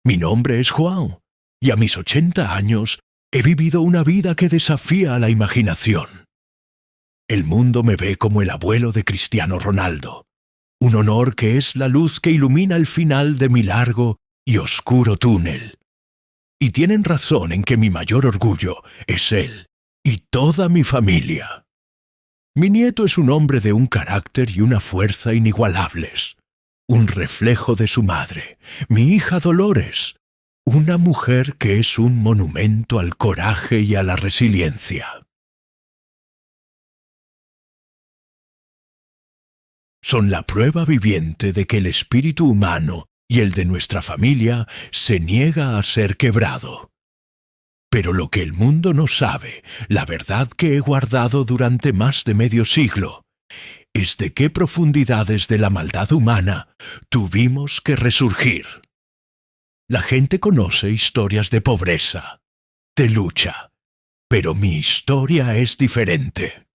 Mi nombre es João, y a mis 80 años he vivido una vida que desafía a la imaginación. El mundo me ve como el abuelo de Cristiano Ronaldo, un honor que es la luz que ilumina el final de mi largo y oscuro túnel. Y tienen razón en que mi mayor orgullo es él y toda mi familia. Mi nieto es un hombre de un carácter y una fuerza inigualables, un reflejo de su madre, mi hija Dolores, una mujer que es un monumento al coraje y a la resiliencia. Son la prueba viviente de que el espíritu humano y el de nuestra familia se niega a ser quebrado. Pero lo que el mundo no sabe, la verdad que he guardado durante más de medio siglo, es de qué profundidades de la maldad humana tuvimos que resurgir. La gente conoce historias de pobreza, de lucha, pero mi historia es diferente.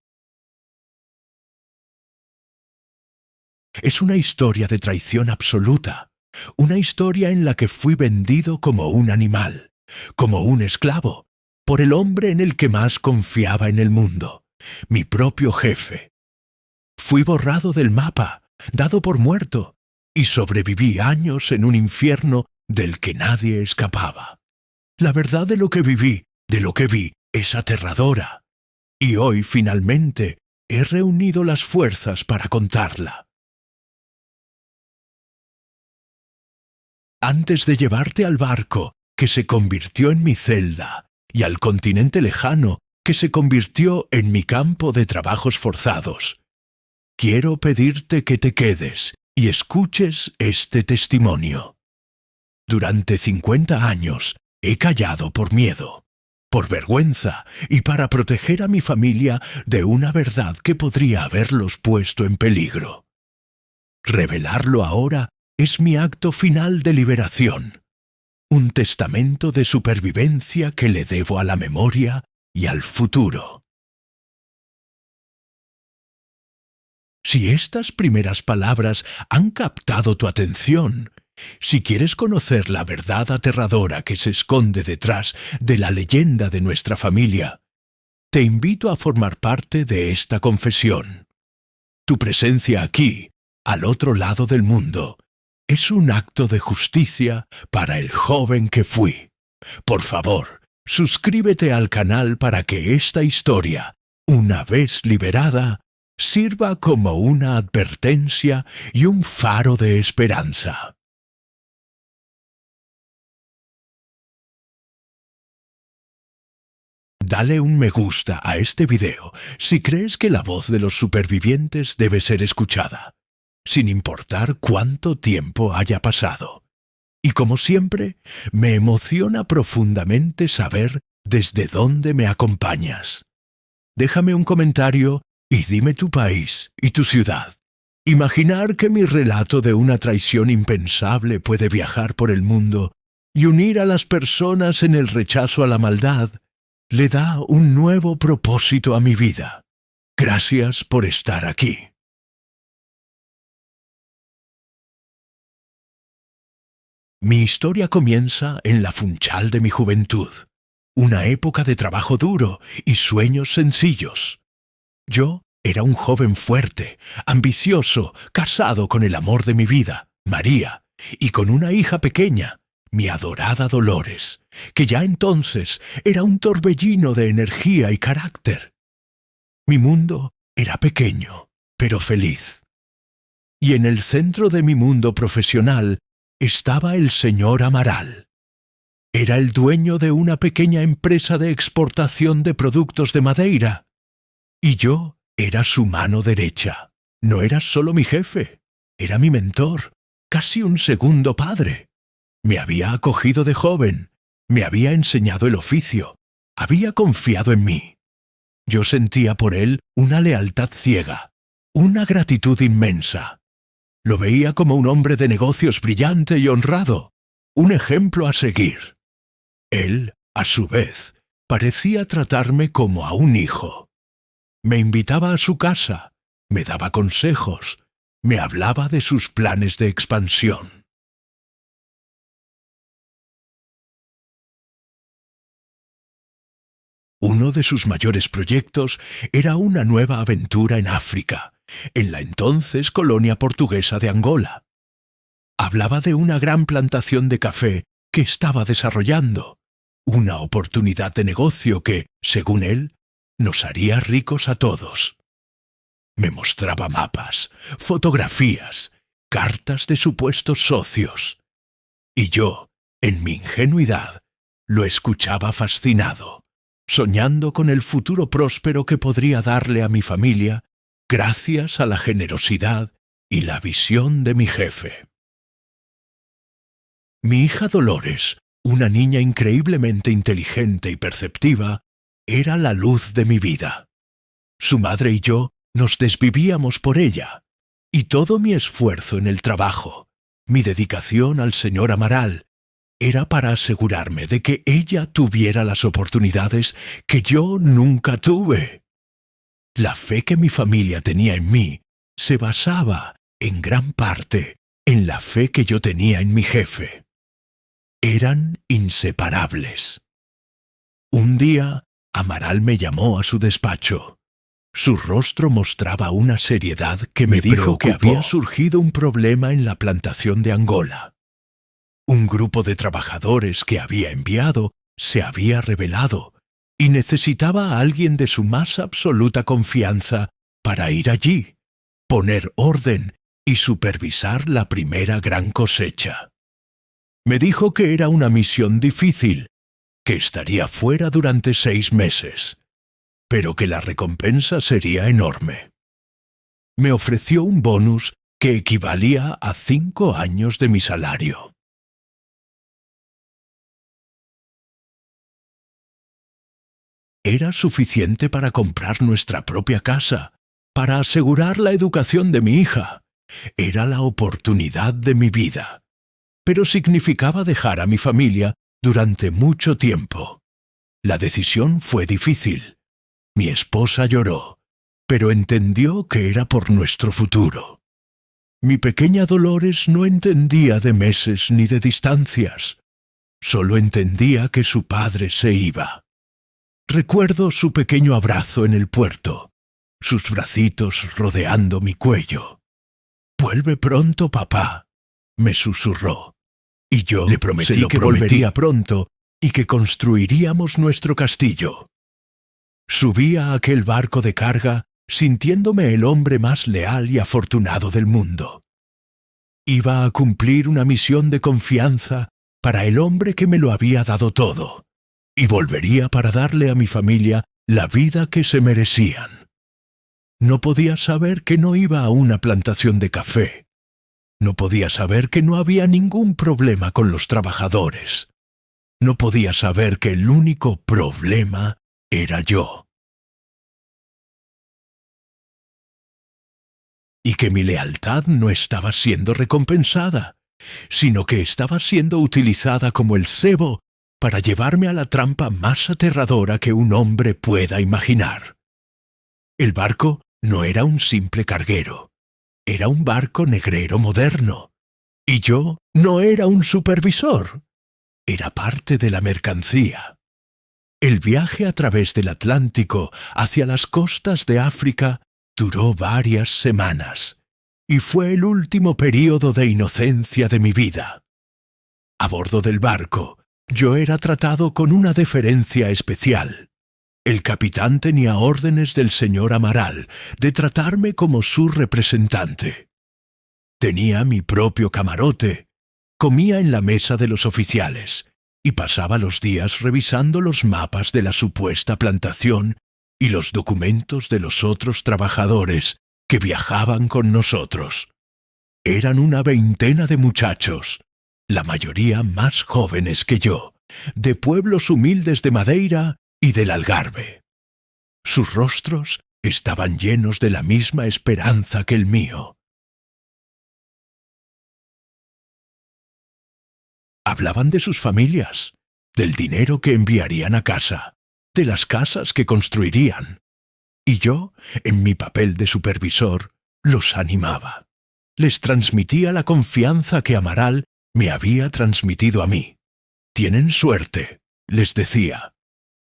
Es una historia de traición absoluta, una historia en la que fui vendido como un animal, como un esclavo, por el hombre en el que más confiaba en el mundo, mi propio jefe. Fui borrado del mapa, dado por muerto, y sobreviví años en un infierno del que nadie escapaba. La verdad de lo que viví, de lo que vi, es aterradora, y hoy finalmente he reunido las fuerzas para contarla. Antes de llevarte al barco que se convirtió en mi celda y al continente lejano que se convirtió en mi campo de trabajos forzados, quiero pedirte que te quedes y escuches este testimonio. Durante 50 años he callado por miedo, por vergüenza y para proteger a mi familia de una verdad que podría haberlos puesto en peligro. Revelarlo ahora es mi acto final de liberación, un testamento de supervivencia que le debo a la memoria y al futuro. Si estas primeras palabras han captado tu atención, si quieres conocer la verdad aterradora que se esconde detrás de la leyenda de nuestra familia, te invito a formar parte de esta confesión. Tu presencia aquí, al otro lado del mundo, es un acto de justicia para el joven que fui. Por favor, suscríbete al canal para que esta historia, una vez liberada, sirva como una advertencia y un faro de esperanza. Dale un me gusta a este video si crees que la voz de los supervivientes debe ser escuchada, sin importar cuánto tiempo haya pasado. Y como siempre, me emociona profundamente saber desde dónde me acompañas. Déjame un comentario y dime tu país y tu ciudad. Imaginar que mi relato de una traición impensable puede viajar por el mundo y unir a las personas en el rechazo a la maldad le da un nuevo propósito a mi vida. Gracias por estar aquí. Mi historia comienza en la Funchal de mi juventud, una época de trabajo duro y sueños sencillos. Yo era un joven fuerte, ambicioso, casado con el amor de mi vida, María, y con una hija pequeña, mi adorada Dolores, que ya entonces era un torbellino de energía y carácter. Mi mundo era pequeño, pero feliz. Y en el centro de mi mundo profesional estaba el señor Amaral. Era el dueño de una pequeña empresa de exportación de productos de Madeira. Y yo era su mano derecha. No era solo mi jefe, era mi mentor, casi un segundo padre. Me había acogido de joven, me había enseñado el oficio, había confiado en mí. Yo sentía por él una lealtad ciega, una gratitud inmensa. Lo veía como un hombre de negocios brillante y honrado, un ejemplo a seguir. Él, a su vez, parecía tratarme como a un hijo. Me invitaba a su casa, me daba consejos, me hablaba de sus planes de expansión. Uno de sus mayores proyectos era una nueva aventura en África, en la entonces colonia portuguesa de Angola. Hablaba de una gran plantación de café que estaba desarrollando, una oportunidad de negocio que, según él, nos haría ricos a todos. Me mostraba mapas, fotografías, cartas de supuestos socios. Y yo, en mi ingenuidad, lo escuchaba fascinado, soñando con el futuro próspero que podría darle a mi familia gracias a la generosidad y la visión de mi jefe. Mi hija Dolores, una niña increíblemente inteligente y perceptiva, era la luz de mi vida. Su madre y yo nos desvivíamos por ella, y todo mi esfuerzo en el trabajo, mi dedicación al señor Amaral, era para asegurarme de que ella tuviera las oportunidades que yo nunca tuve. La fe que mi familia tenía en mí se basaba, en gran parte, en la fe que yo tenía en mi jefe. Eran inseparables. Un día, Amaral me llamó a su despacho. Su rostro mostraba una seriedad que me dijo que había surgido un problema en la plantación de Angola. Un grupo de trabajadores que había enviado se había rebelado y necesitaba a alguien de su más absoluta confianza para ir allí, poner orden y supervisar la primera gran cosecha. Me dijo que era una misión difícil, que estaría fuera durante 6 meses, pero que la recompensa sería enorme. Me ofreció un bonus que equivalía a 5 años de mi salario. Era suficiente para comprar nuestra propia casa, para asegurar la educación de mi hija. Era la oportunidad de mi vida, pero significaba dejar a mi familia durante mucho tiempo. La decisión fue difícil. Mi esposa lloró, pero entendió que era por nuestro futuro. Mi pequeña Dolores no entendía de meses ni de distancias. Solo entendía que su padre se iba. Recuerdo su pequeño abrazo en el puerto, sus bracitos rodeando mi cuello. «Vuelve pronto, papá», me susurró, y yo le prometí que volvería pronto y que construiríamos nuestro castillo. Subí a aquel barco de carga sintiéndome el hombre más leal y afortunado del mundo. Iba a cumplir una misión de confianza para el hombre que me lo había dado todo, y volvería para darle a mi familia la vida que se merecían. No podía saber que no iba a una plantación de café. No podía saber que no había ningún problema con los trabajadores. No podía saber que el único problema era yo. Y que mi lealtad no estaba siendo recompensada, sino que estaba siendo utilizada como el cebo para llevarme a la trampa más aterradora que un hombre pueda imaginar. El barco no era un simple carguero, era un barco negrero moderno, y yo no era un supervisor, era parte de la mercancía. El viaje a través del Atlántico hacia las costas de África duró varias semanas, y fue el último período de inocencia de mi vida. A bordo del barco, yo era tratado con una deferencia especial. El capitán tenía órdenes del señor Amaral de tratarme como su representante. Tenía mi propio camarote, comía en la mesa de los oficiales y pasaba los días revisando los mapas de la supuesta plantación y los documentos de los otros trabajadores que viajaban con nosotros. Eran una veintena de muchachos, la mayoría más jóvenes que yo, de pueblos humildes de Madeira y del Algarve. Sus rostros estaban llenos de la misma esperanza que el mío. Hablaban de sus familias, del dinero que enviarían a casa, de las casas que construirían. Y yo, en mi papel de supervisor, los animaba. Les transmitía la confianza que Amaral me había transmitido a mí. «Tienen suerte», les decía.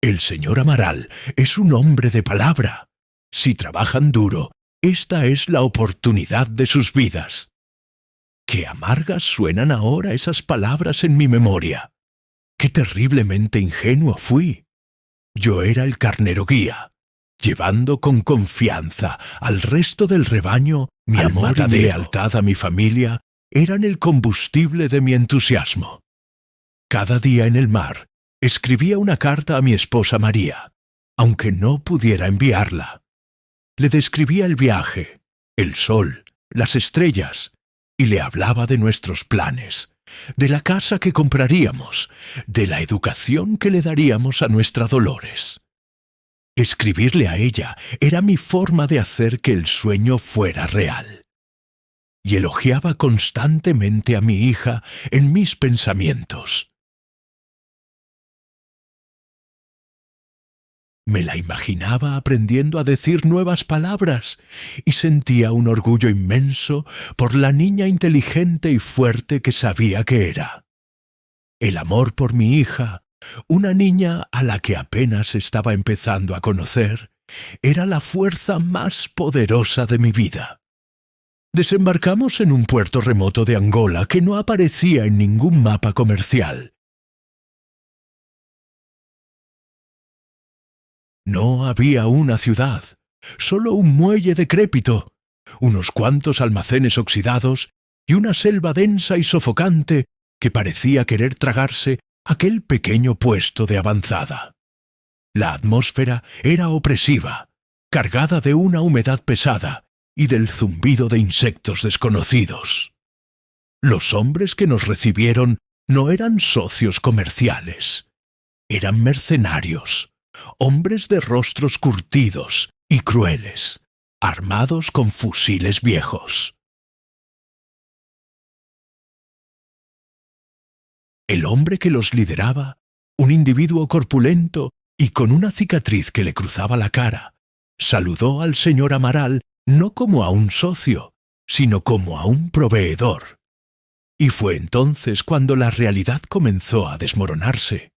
El señor Amaral es un hombre de palabra. Si trabajan duro, esta es la oportunidad de sus vidas. Qué amargas suenan ahora esas palabras en mi memoria. Qué terriblemente ingenuo fui. Yo era el carnero guía, llevando con confianza al resto del rebaño. Mi amor y mi lealtad a mi familia eran el combustible de mi entusiasmo. Cada día en el mar escribía una carta a mi esposa María, aunque no pudiera enviarla. Le describía el viaje, el sol, las estrellas, y le hablaba de nuestros planes, de la casa que compraríamos, de la educación que le daríamos a nuestra Dolores. Escribirle a ella era mi forma de hacer que el sueño fuera real. Y elogiaba constantemente a mi hija en mis pensamientos. Me la imaginaba aprendiendo a decir nuevas palabras y sentía un orgullo inmenso por la niña inteligente y fuerte que sabía que era. El amor por mi hija, una niña a la que apenas estaba empezando a conocer, era la fuerza más poderosa de mi vida. Desembarcamos en un puerto remoto de Angola que no aparecía en ningún mapa comercial. No había una ciudad, solo un muelle decrépito, unos cuantos almacenes oxidados y una selva densa y sofocante que parecía querer tragarse aquel pequeño puesto de avanzada. La atmósfera era opresiva, cargada de una humedad pesada y del zumbido de insectos desconocidos. Los hombres que nos recibieron no eran socios comerciales, eran mercenarios, hombres de rostros curtidos y crueles, armados con fusiles viejos. El hombre que los lideraba, un individuo corpulento y con una cicatriz que le cruzaba la cara, saludó al señor Amaral no como a un socio, sino como a un proveedor. Y fue entonces cuando la realidad comenzó a desmoronarse.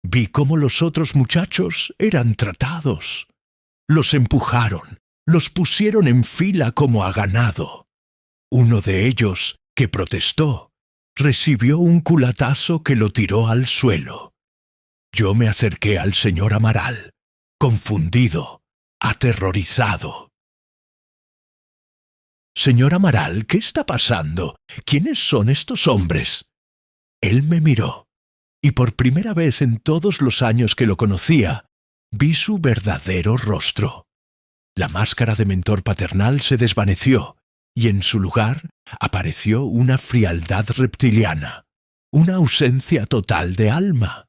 Vi cómo los otros muchachos eran tratados. Los empujaron, los pusieron en fila como a ganado. Uno de ellos, que protestó, recibió un culatazo que lo tiró al suelo. Yo me acerqué al señor Amaral, confundido, aterrorizado. «Señor Amaral, ¿qué está pasando? ¿Quiénes son estos hombres?» Él me miró. Y por primera vez en todos los años que lo conocía, vi su verdadero rostro. La máscara de mentor paternal se desvaneció, y en su lugar apareció una frialdad reptiliana, una ausencia total de alma.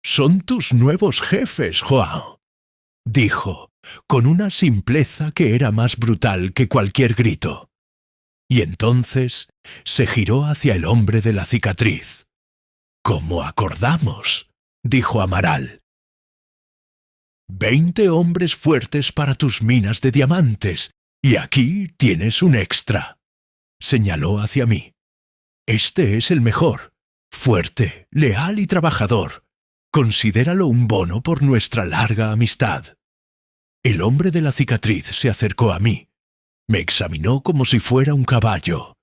«Son tus nuevos jefes, Joao», dijo, con una simpleza que era más brutal que cualquier grito. Y entonces se giró hacia el hombre de la cicatriz. «Como acordamos», dijo Amaral. «20 hombres fuertes para tus minas de diamantes, y aquí tienes un extra», señaló hacia mí. «Este es el mejor, fuerte, leal y trabajador. Considéralo un bono por nuestra larga amistad». El hombre de la cicatriz se acercó a mí. Me examinó como si fuera un caballo.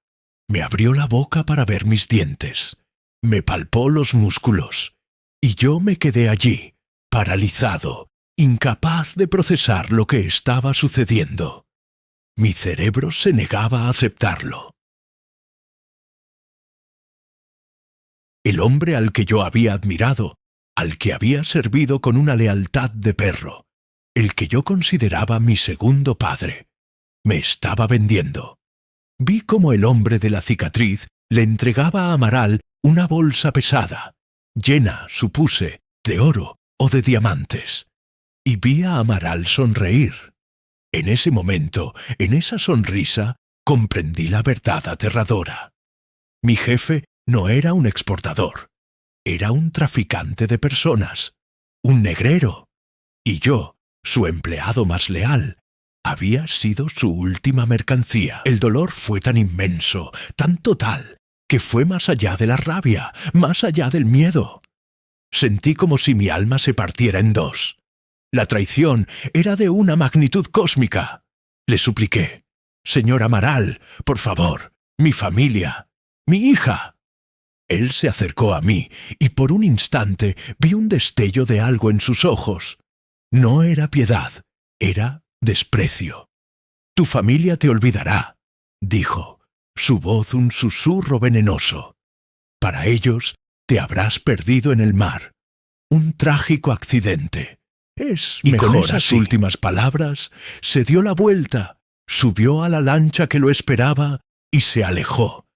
Me abrió la boca para ver mis dientes. Me palpó los músculos, y yo me quedé allí, paralizado, incapaz de procesar lo que estaba sucediendo. Mi cerebro se negaba a aceptarlo. El hombre al que yo había admirado, al que había servido con una lealtad de perro, el que yo consideraba mi segundo padre, me estaba vendiendo. Vi cómo el hombre de la cicatriz le entregaba a Amaral una bolsa pesada, llena, supuse, de oro o de diamantes, y vi a Amaral sonreír. En ese momento, en esa sonrisa, comprendí la verdad aterradora. Mi jefe no era un exportador, era un traficante de personas, un negrero, y yo, su empleado más leal, había sido su última mercancía. El dolor fue tan inmenso, tan total, que fue más allá de la rabia, más allá del miedo. Sentí como si mi alma se partiera en dos. La traición era de una magnitud cósmica. Le supliqué: «Señor Amaral, por favor, mi familia, mi hija». Él se acercó a mí y por un instante vi un destello de algo en sus ojos. No era piedad, era desprecio. «Tu familia te olvidará», dijo, su voz un susurro venenoso. «Para ellos te habrás perdido en el mar. Un trágico accidente. Es mejor así». Y con esas últimas palabras se dio la vuelta, subió a la lancha que lo esperaba y se alejó,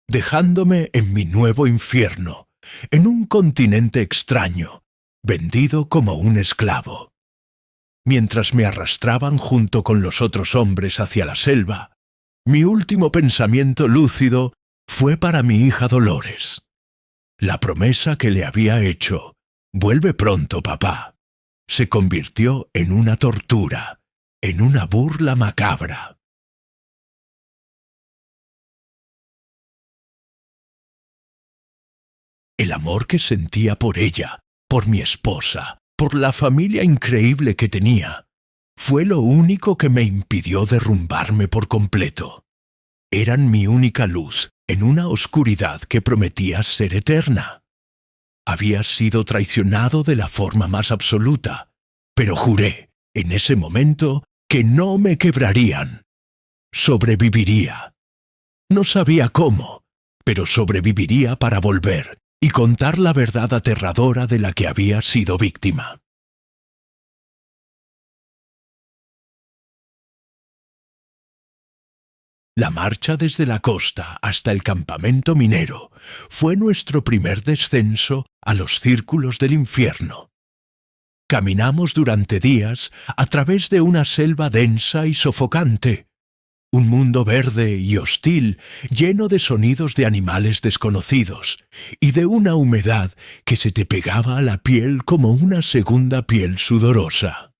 dejándome en mi nuevo infierno, en un continente extraño, vendido como un esclavo. Mientras me arrastraban junto con los otros hombres hacia la selva, mi último pensamiento lúcido fue para mi hija Dolores. La promesa que le había hecho: «Vuelve pronto, papá», se convirtió en una tortura, en una burla macabra. El amor que sentía por ella, por mi esposa, por la familia increíble que tenía, fue lo único que me impidió derrumbarme por completo. Eran mi única luz en una oscuridad que prometía ser eterna. Había sido traicionado de la forma más absoluta, pero juré, en ese momento, que no me quebrarían. Sobreviviría. No sabía cómo, pero sobreviviría para volver y contar la verdad aterradora de la que había sido víctima. La marcha desde la costa hasta el campamento minero fue nuestro primer descenso a los círculos del infierno. Caminamos durante días a través de una selva densa y sofocante, un mundo verde y hostil lleno de sonidos de animales desconocidos y de una humedad que se te pegaba a la piel como una segunda piel sudorosa.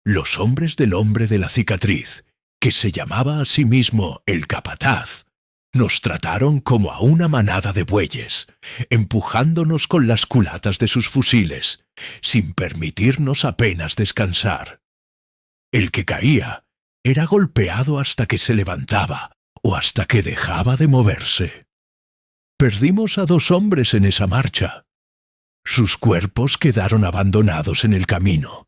Los hombres del hombre de la cicatriz, que se llamaba a sí mismo el capataz, nos trataron como a una manada de bueyes, empujándonos con las culatas de sus fusiles, sin permitirnos apenas descansar. El que caía era golpeado hasta que se levantaba o hasta que dejaba de moverse. Perdimos a 2 hombres en esa marcha. Sus cuerpos quedaron abandonados en el camino.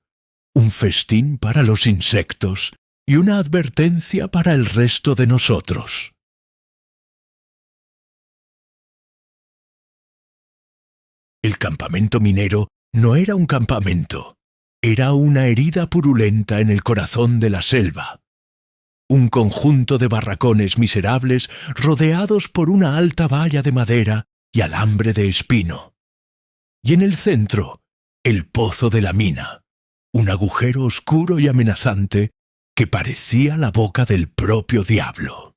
Un festín para los insectos y una advertencia para el resto de nosotros. El campamento minero no era un campamento, era una herida purulenta en el corazón de la selva. Un conjunto de barracones miserables rodeados por una alta valla de madera y alambre de espino. Y en el centro, el pozo de la mina. Un agujero oscuro y amenazante que parecía la boca del propio diablo.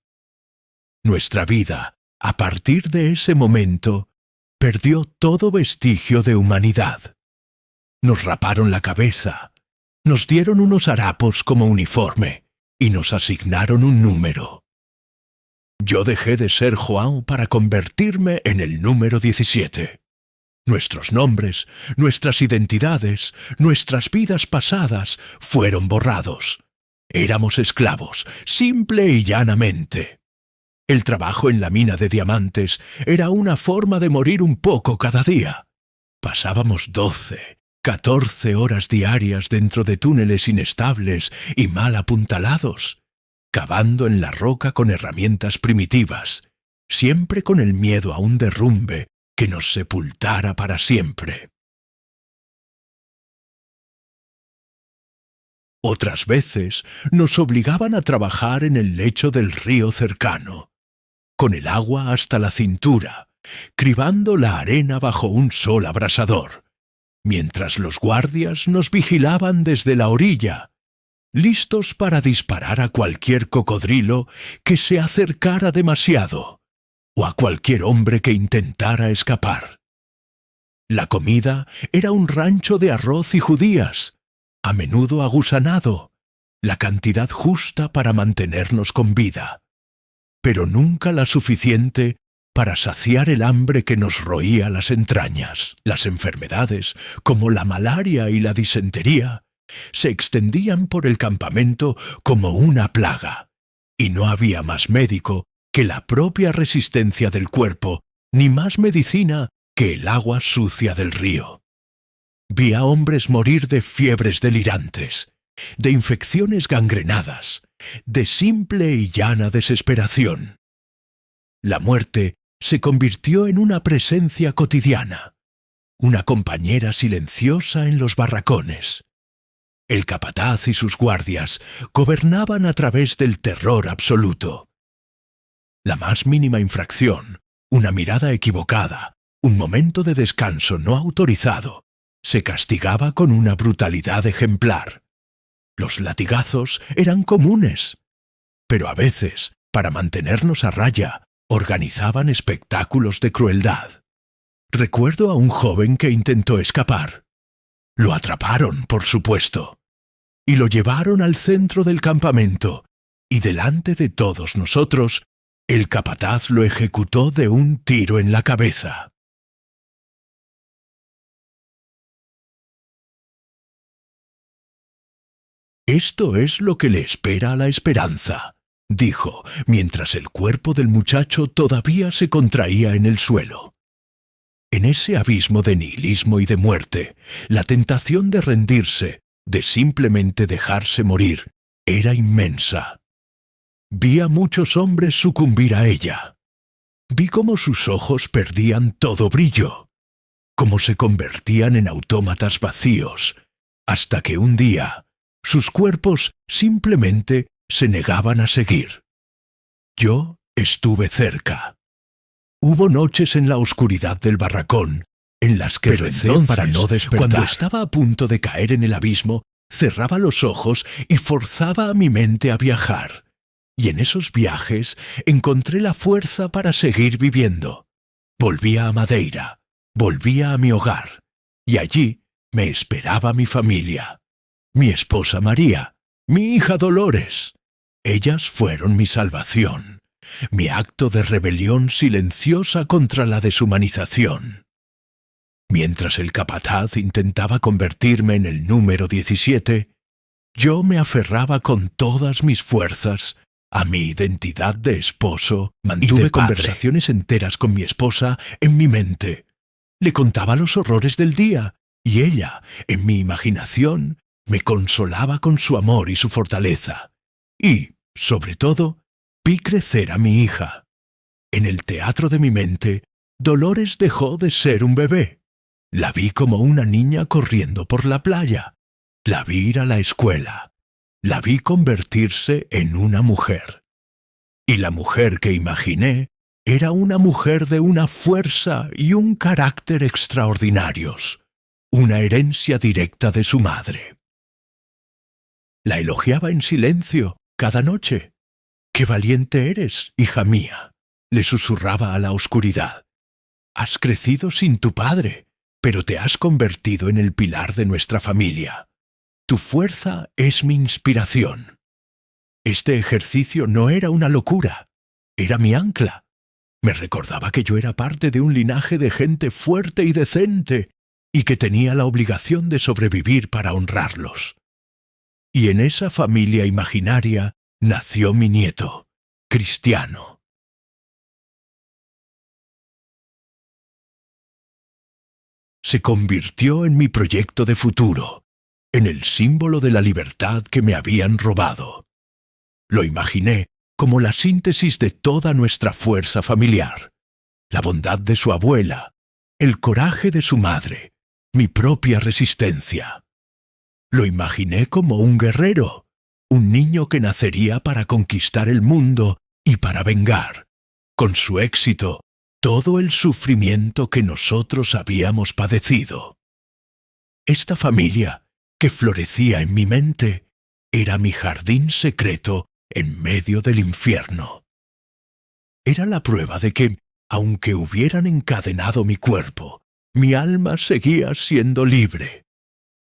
Nuestra vida, a partir de ese momento, perdió todo vestigio de humanidad. Nos raparon la cabeza, nos dieron unos harapos como uniforme y nos asignaron un número. Yo dejé de ser João para convertirme en el número 17. Nuestros nombres, nuestras identidades, nuestras vidas pasadas fueron borrados. Éramos esclavos, simple y llanamente. El trabajo en la mina de diamantes era una forma de morir un poco cada día. Pasábamos 12, 14 horas diarias dentro de túneles inestables y mal apuntalados, cavando en la roca con herramientas primitivas, siempre con el miedo a un derrumbe que nos sepultara para siempre. Otras veces nos obligaban a trabajar en el lecho del río cercano, con el agua hasta la cintura, cribando la arena bajo un sol abrasador, mientras los guardias nos vigilaban desde la orilla, listos para disparar a cualquier cocodrilo que se acercara demasiado, o a cualquier hombre que intentara escapar. La comida era un rancho de arroz y judías, a menudo agusanado, la cantidad justa para mantenernos con vida, pero nunca la suficiente para saciar el hambre que nos roía las entrañas. Las enfermedades, como la malaria y la disentería, se extendían por el campamento como una plaga, y no había más médico que la propia resistencia del cuerpo, ni más medicina que el agua sucia del río. Vi a hombres morir de fiebres delirantes, de infecciones gangrenadas, de simple y llana desesperación. La muerte se convirtió en una presencia cotidiana, una compañera silenciosa en los barracones. El capataz y sus guardias gobernaban a través del terror absoluto. La más mínima infracción, una mirada equivocada, un momento de descanso no autorizado, se castigaba con una brutalidad ejemplar. Los latigazos eran comunes, pero a veces, para mantenernos a raya, organizaban espectáculos de crueldad. Recuerdo a un joven que intentó escapar. Lo atraparon, por supuesto, y lo llevaron al centro del campamento, y delante de todos nosotros, el capataz lo ejecutó de un tiro en la cabeza. «Esto es lo que le espera a la esperanza», dijo, mientras el cuerpo del muchacho todavía se contraía en el suelo. En ese abismo de nihilismo y de muerte, la tentación de rendirse, de simplemente dejarse morir, era inmensa. Vi a muchos hombres sucumbir a ella. Vi cómo sus ojos perdían todo brillo, cómo se convertían en autómatas vacíos, hasta que un día sus cuerpos simplemente se negaban a seguir. Yo estuve cerca. Hubo noches en la oscuridad del barracón en las que recé para no despertar. Cuando estaba a punto de caer en el abismo, cerraba los ojos y forzaba a mi mente a viajar. Y en esos viajes encontré la fuerza para seguir viviendo. Volvía a Madeira, volvía a mi hogar, y allí me esperaba mi familia. Mi esposa María, mi hija Dolores. Ellas fueron mi salvación, mi acto de rebelión silenciosa contra la deshumanización. Mientras el capataz intentaba convertirme en el número 17, yo me aferraba con todas mis fuerzas a mi identidad de esposo. Mantuve conversaciones enteras con mi esposa en mi mente. Le contaba los horrores del día, y ella, en mi imaginación, me consolaba con su amor y su fortaleza. Y, sobre todo, vi crecer a mi hija. En el teatro de mi mente, Dolores dejó de ser un bebé. La vi como una niña corriendo por la playa. La vi ir a la escuela. La vi convertirse en una mujer. Y la mujer que imaginé era una mujer de una fuerza y un carácter extraordinarios, una herencia directa de su madre. La elogiaba en silencio cada noche. «¡Qué valiente eres, hija mía!», le susurraba a la oscuridad. «Has crecido sin tu padre, pero te has convertido en el pilar de nuestra familia. Tu fuerza es mi inspiración». Este ejercicio no era una locura, era mi ancla. Me recordaba que yo era parte de un linaje de gente fuerte y decente, y que tenía la obligación de sobrevivir para honrarlos. Y en esa familia imaginaria nació mi nieto, Cristiano. Se convirtió en mi proyecto de futuro, en el símbolo de la libertad que me habían robado. Lo imaginé como la síntesis de toda nuestra fuerza familiar, la bondad de su abuela, el coraje de su madre, mi propia resistencia. Lo imaginé como un guerrero, un niño que nacería para conquistar el mundo y para vengar, con su éxito, todo el sufrimiento que nosotros habíamos padecido. Esta familia, que florecía en mi mente, era mi jardín secreto en medio del infierno. Era la prueba de que, aunque hubieran encadenado mi cuerpo, mi alma seguía siendo libre.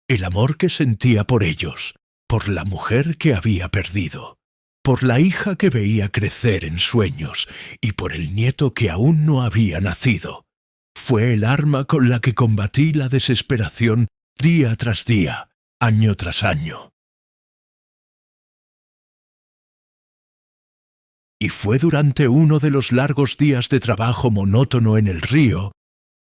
El amor que sentía por ellos, por la mujer que había perdido, por la hija que veía crecer en sueños y por el nieto que aún no había nacido. Fue el arma con la que combatí la desesperación día tras día, año tras año. Y fue durante uno de los largos días de trabajo monótono en el río,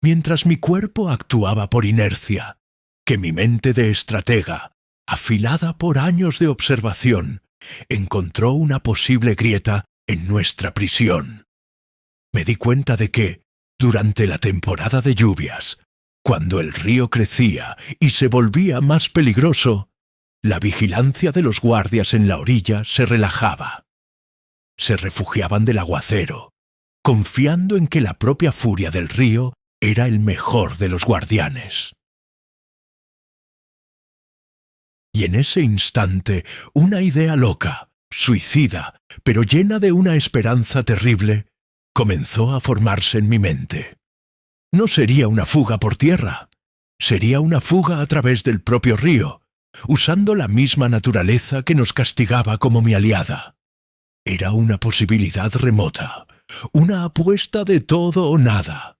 mientras mi cuerpo actuaba por inercia, que mi mente de estratega, afilada por años de observación, encontró una posible grieta en nuestra prisión. Me di cuenta de que, durante la temporada de lluvias, cuando el río crecía y se volvía más peligroso, la vigilancia de los guardias en la orilla se relajaba. Se refugiaban del aguacero, confiando en que la propia furia del río era el mejor de los guardianes. Y en ese instante, una idea loca, suicida, pero llena de una esperanza terrible, comenzó a formarse en mi mente. No sería una fuga por tierra, sería una fuga a través del propio río, usando la misma naturaleza que nos castigaba como mi aliada. Era una posibilidad remota, una apuesta de todo o nada,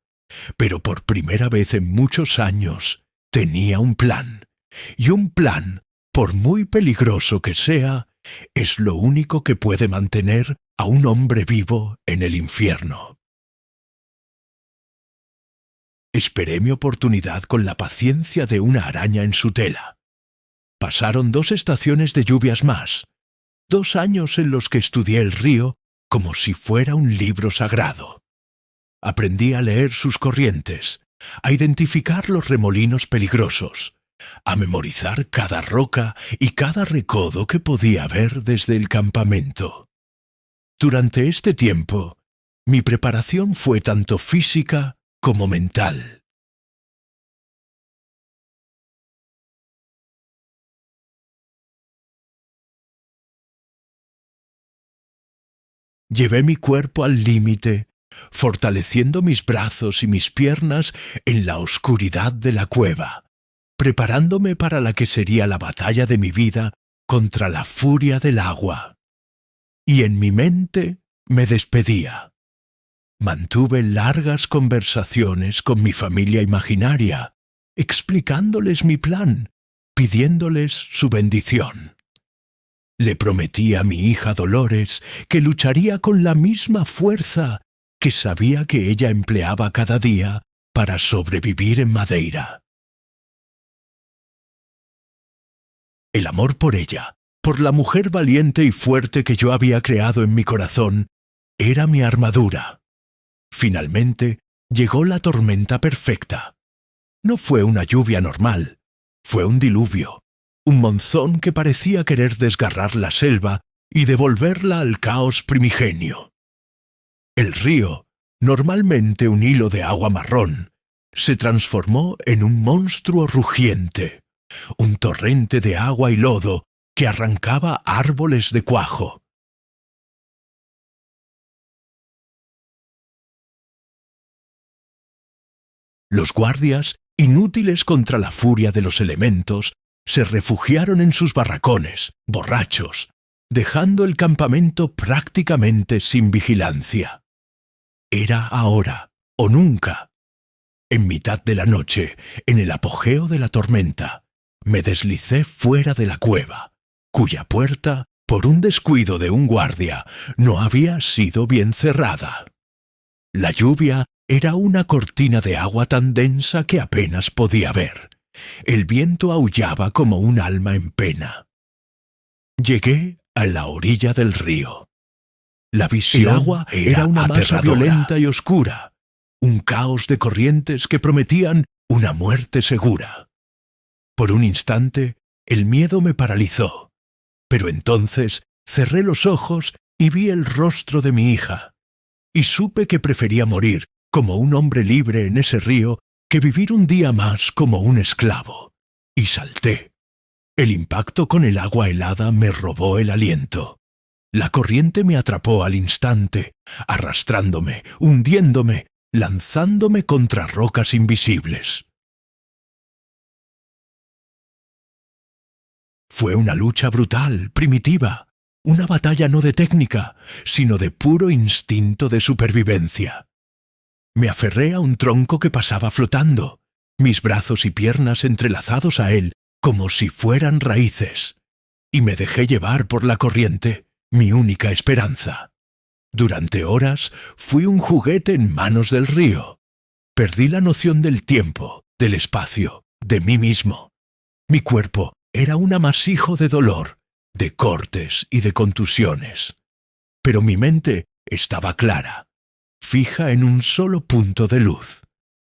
pero por primera vez en muchos años tenía un plan, y un plan, por muy peligroso que sea, es lo único que puede mantener a un hombre vivo en el infierno. Esperé mi oportunidad con la paciencia de una araña en su tela. Pasaron 2 estaciones de lluvias más, 2 años en los que estudié el río como si fuera un libro sagrado. Aprendí a leer sus corrientes, a identificar los remolinos peligrosos, a memorizar cada roca y cada recodo que podía ver desde el campamento. Durante este tiempo, mi preparación fue tanto física como mental. Llevé mi cuerpo al límite, fortaleciendo mis brazos y mis piernas en la oscuridad de la cueva, preparándome para la que sería la batalla de mi vida contra la furia del agua. Y en mi mente me despedía. Mantuve largas conversaciones con mi familia imaginaria, explicándoles mi plan, pidiéndoles su bendición. Le prometí a mi hija Dolores que lucharía con la misma fuerza que sabía que ella empleaba cada día para sobrevivir en Madeira. El amor por ella, por la mujer valiente y fuerte que yo había creado en mi corazón, era mi armadura. Finalmente, llegó la tormenta perfecta. No fue una lluvia normal, fue un diluvio, un monzón que parecía querer desgarrar la selva y devolverla al caos primigenio. El río, normalmente un hilo de agua marrón, se transformó en un monstruo rugiente, un torrente de agua y lodo que arrancaba árboles de cuajo. Los guardias, inútiles contra la furia de los elementos, se refugiaron en sus barracones, borrachos, dejando el campamento prácticamente sin vigilancia. Era ahora o nunca. En mitad de la noche, en el apogeo de la tormenta, me deslicé fuera de la cueva, cuya puerta, por un descuido de un guardia, no había sido bien cerrada. La lluvia era una cortina de agua tan densa que apenas podía ver. El viento aullaba como un alma en pena. Llegué a la orilla del río. La visión, el agua era una masa violenta y oscura, un caos de corrientes que prometían una muerte segura. Por un instante, el miedo me paralizó, pero entonces cerré los ojos y vi el rostro de mi hija, y supe que prefería morir como un hombre libre en ese río que vivir un día más como un esclavo. Y salté. El impacto con el agua helada me robó el aliento. La corriente me atrapó al instante, arrastrándome, hundiéndome, lanzándome contra rocas invisibles. Fue una lucha brutal, primitiva. Una batalla no de técnica, sino de puro instinto de supervivencia. Me aferré a un tronco que pasaba flotando, mis brazos y piernas entrelazados a él como si fueran raíces, y me dejé llevar por la corriente, mi única esperanza. Durante horas fui un juguete en manos del río. Perdí la noción del tiempo, del espacio, de mí mismo. Mi cuerpo era un amasijo de dolor, de cortes y de contusiones. Pero mi mente estaba clara, fija en un solo punto de luz.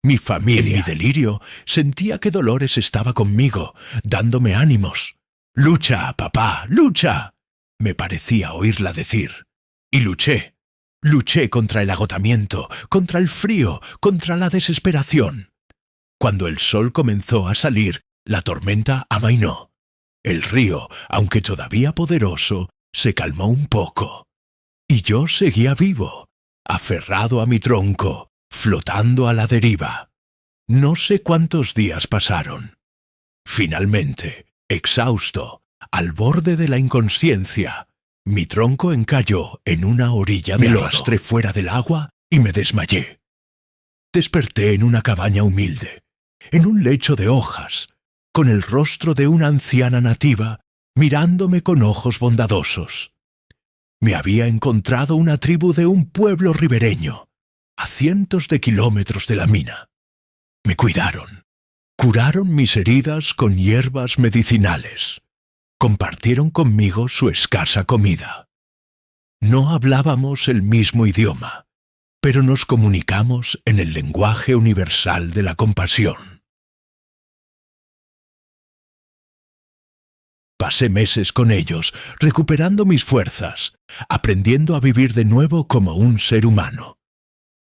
Mi familia. En mi delirio sentía que Dolores estaba conmigo, dándome ánimos. «¡Lucha, papá, lucha!», me parecía oírla decir. Y luché. Luché contra el agotamiento, contra el frío, contra la desesperación. Cuando el sol comenzó a salir, la tormenta amainó. El río, aunque todavía poderoso, se calmó un poco. Y yo seguía vivo, aferrado a mi tronco, flotando a la deriva. No sé cuántos días pasaron. Finalmente, exhausto, al borde de la inconsciencia, mi tronco encalló en una orilla de lodo. Me arrastré fuera del agua y me desmayé. Desperté en una cabaña humilde, en un lecho de hojas, con el rostro de una anciana nativa mirándome con ojos bondadosos. Me había encontrado una tribu de un pueblo ribereño, a cientos de kilómetros de la mina. Me cuidaron, curaron mis heridas con hierbas medicinales. Compartieron conmigo su escasa comida. No hablábamos el mismo idioma, pero nos comunicamos en el lenguaje universal de la compasión. Pasé meses con ellos, recuperando mis fuerzas, aprendiendo a vivir de nuevo como un ser humano.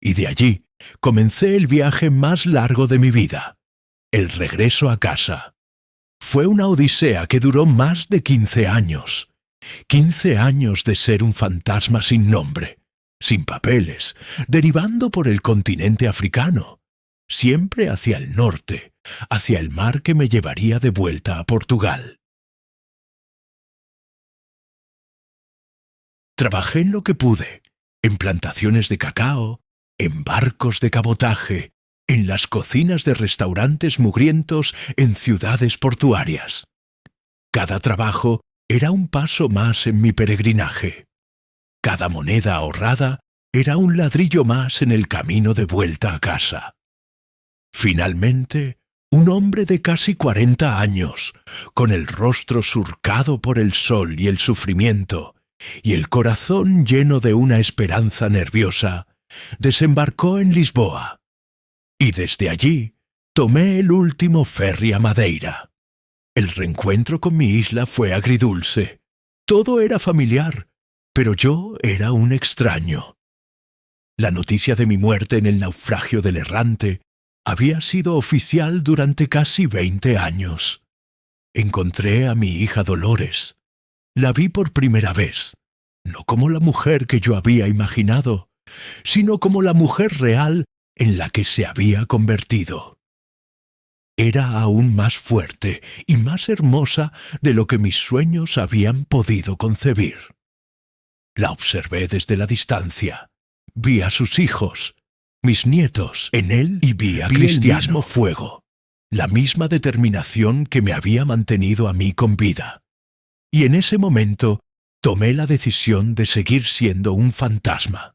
Y de allí comencé el viaje más largo de mi vida, el regreso a casa. Fue una odisea que duró más de 15 años. 15 años de ser un fantasma sin nombre, sin papeles, derivando por el continente africano, siempre hacia el norte, hacia el mar que me llevaría de vuelta a Portugal. Trabajé en lo que pude, en plantaciones de cacao, en barcos de cabotaje, en las cocinas de restaurantes mugrientos en ciudades portuarias. Cada trabajo era un paso más en mi peregrinaje. Cada moneda ahorrada era un ladrillo más en el camino de vuelta a casa. Finalmente, un hombre de casi 40 años, con el rostro surcado por el sol y el sufrimiento, y el corazón lleno de una esperanza nerviosa, desembarcó en Lisboa. Y desde allí tomé el último ferry a Madeira. El reencuentro con mi isla fue agridulce. Todo era familiar, pero yo era un extraño. La noticia de mi muerte en el naufragio del errante había sido oficial durante casi 20 años. Encontré a mi hija Dolores. La vi por primera vez, no como la mujer que yo había imaginado, sino como la mujer real en la que se había convertido. Era aún más fuerte y más hermosa de lo que mis sueños habían podido concebir. La observé desde la distancia. Vi a sus hijos, mis nietos, en él y vi a Cristiano. El mismo fuego, la misma determinación que me había mantenido a mí con vida. Y en ese momento tomé la decisión de seguir siendo un fantasma.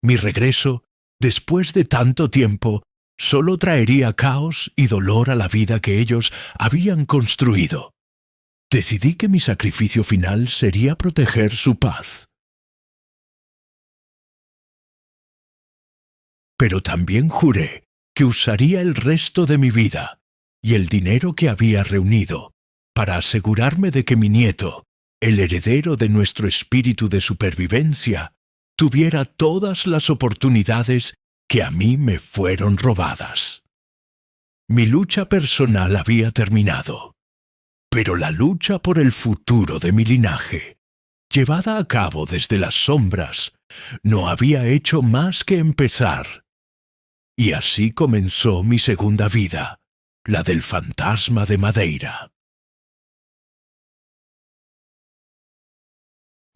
Mi regreso, después de tanto tiempo, solo traería caos y dolor a la vida que ellos habían construido. Decidí que mi sacrificio final sería proteger su paz. Pero también juré que usaría el resto de mi vida y el dinero que había reunido para asegurarme de que mi nieto, el heredero de nuestro espíritu de supervivencia, tuviera todas las oportunidades que a mí me fueron robadas. Mi lucha personal había terminado, pero la lucha por el futuro de mi linaje, llevada a cabo desde las sombras, no había hecho más que empezar. Y así comenzó mi segunda vida, la del fantasma de Madeira.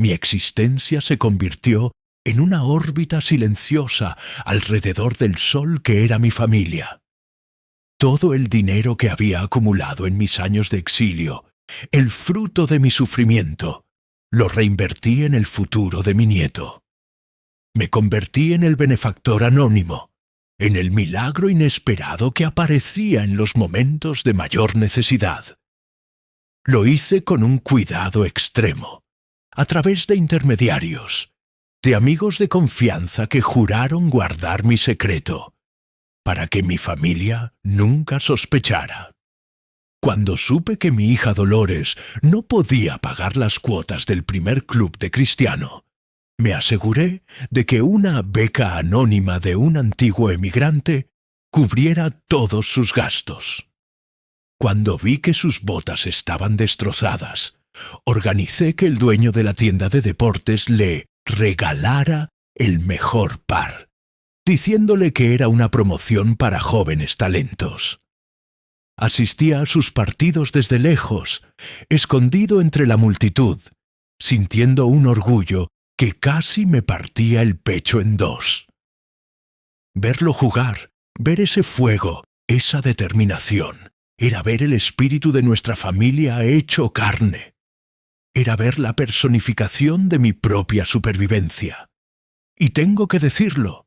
Mi existencia se convirtió en una órbita silenciosa alrededor del sol que era mi familia. Todo el dinero que había acumulado en mis años de exilio, el fruto de mi sufrimiento, lo reinvertí en el futuro de mi nieto. Me convertí en el benefactor anónimo, en el milagro inesperado que aparecía en los momentos de mayor necesidad. Lo hice con un cuidado extremo, a través de intermediarios, de amigos de confianza que juraron guardar mi secreto, para que mi familia nunca sospechara. Cuando supe que mi hija Dolores no podía pagar las cuotas del primer club de cristiano, me aseguré de que una beca anónima de un antiguo emigrante cubriera todos sus gastos. Cuando vi que sus botas estaban destrozadas, organicé que el dueño de la tienda de deportes le regalara el mejor par, diciéndole que era una promoción para jóvenes talentos. Asistía a sus partidos desde lejos, escondido entre la multitud, sintiendo un orgullo que casi me partía el pecho en dos. Verlo jugar, ver ese fuego, esa determinación, era ver el espíritu de nuestra familia hecho carne. Era ver la personificación de mi propia supervivencia. Y tengo que decirlo,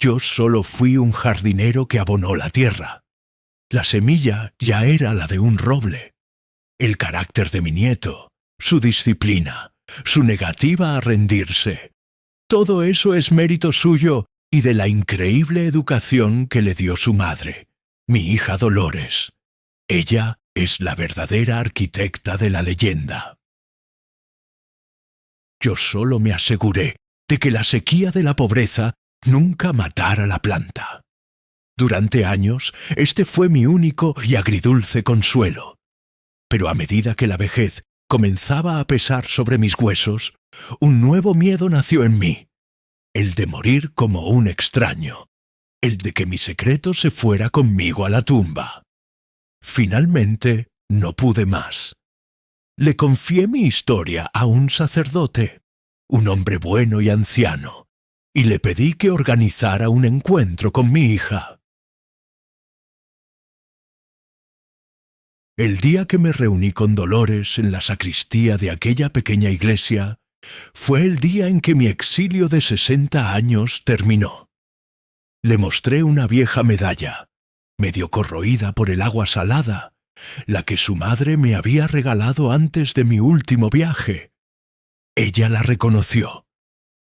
yo solo fui un jardinero que abonó la tierra. La semilla ya era la de un roble. El carácter de mi nieto, su disciplina, su negativa a rendirse, todo eso es mérito suyo y de la increíble educación que le dio su madre, mi hija Dolores. Ella es la verdadera arquitecta de la leyenda. Yo solo me aseguré de que la sequía de la pobreza nunca matara la planta. Durante años, este fue mi único y agridulce consuelo. Pero a medida que la vejez comenzaba a pesar sobre mis huesos, un nuevo miedo nació en mí, el de morir como un extraño, el de que mi secreto se fuera conmigo a la tumba. Finalmente, no pude más. Le confié mi historia a un sacerdote, un hombre bueno y anciano, y le pedí que organizara un encuentro con mi hija. El día que me reuní con Dolores en la sacristía de aquella pequeña iglesia, fue el día en que mi exilio de 60 años terminó. Le mostré una vieja medalla, medio corroída por el agua salada, la que su madre me había regalado antes de mi último viaje. Ella la reconoció,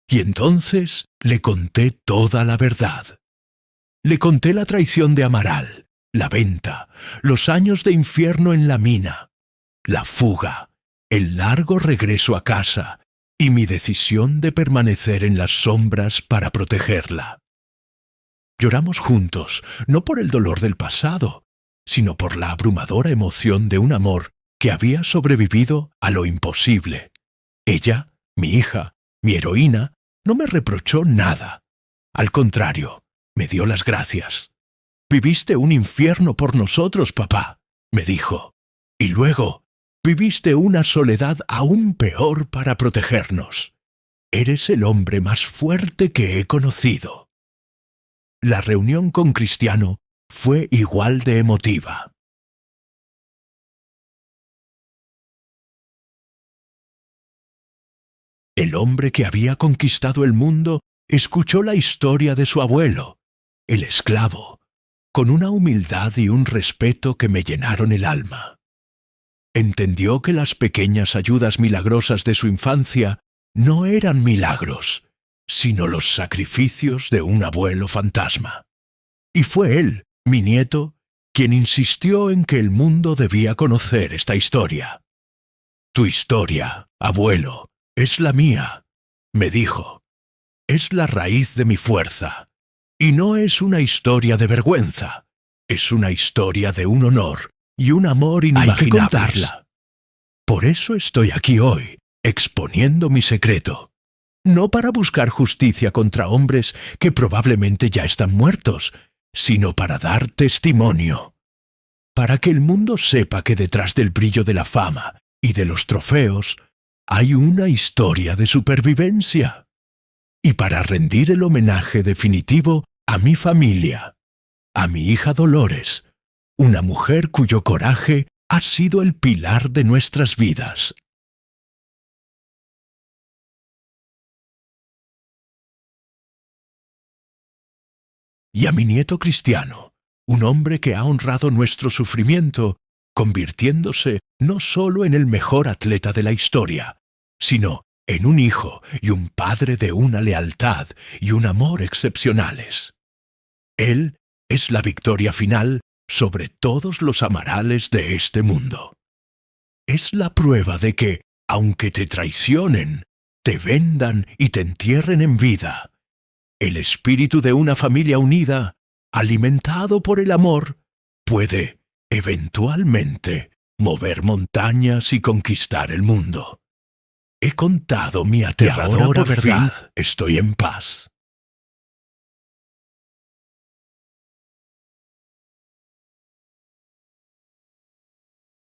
y entonces le conté toda la verdad. Le conté la traición de Amaral, la venta, los años de infierno en la mina, la fuga, el largo regreso a casa y mi decisión de permanecer en las sombras para protegerla. Lloramos juntos, no por el dolor del pasado, sino por la abrumadora emoción de un amor que había sobrevivido a lo imposible. Ella, mi hija, mi heroína, no me reprochó nada. Al contrario, me dio las gracias. «Viviste un infierno por nosotros, papá», me dijo. «Y luego, viviste una soledad aún peor para protegernos. Eres el hombre más fuerte que he conocido». La reunión con Cristiano fue igual de emotiva. El hombre que había conquistado el mundo escuchó la historia de su abuelo, el esclavo, con una humildad y un respeto que me llenaron el alma. Entendió que las pequeñas ayudas milagrosas de su infancia no eran milagros, sino los sacrificios de un abuelo fantasma. Y fue él, mi nieto, quien insistió en que el mundo debía conocer esta historia. «Tu historia, abuelo, es la mía», me dijo. «Es la raíz de mi fuerza. Y no es una historia de vergüenza, es una historia de un honor y un amor inimaginables. Hay que contarla. Por eso estoy aquí hoy, exponiendo mi secreto. No para buscar justicia contra hombres que probablemente ya están muertos, sino para dar testimonio. Para que el mundo sepa que detrás del brillo de la fama y de los trofeos hay una historia de supervivencia. Y para rendir el homenaje definitivo a mi familia, a mi hija Dolores, una mujer cuyo coraje ha sido el pilar de nuestras vidas. Y a mi nieto Cristiano, un hombre que ha honrado nuestro sufrimiento, convirtiéndose no solo en el mejor atleta de la historia, sino en un hijo y un padre de una lealtad y un amor excepcionales. Él es la victoria final sobre todos los amarales de este mundo. Es la prueba de que, aunque te traicionen, te vendan y te entierren en vida, el espíritu de una familia unida, alimentado por el amor, puede, eventualmente, mover montañas y conquistar el mundo. He contado mi aterradora verdad. Estoy en paz.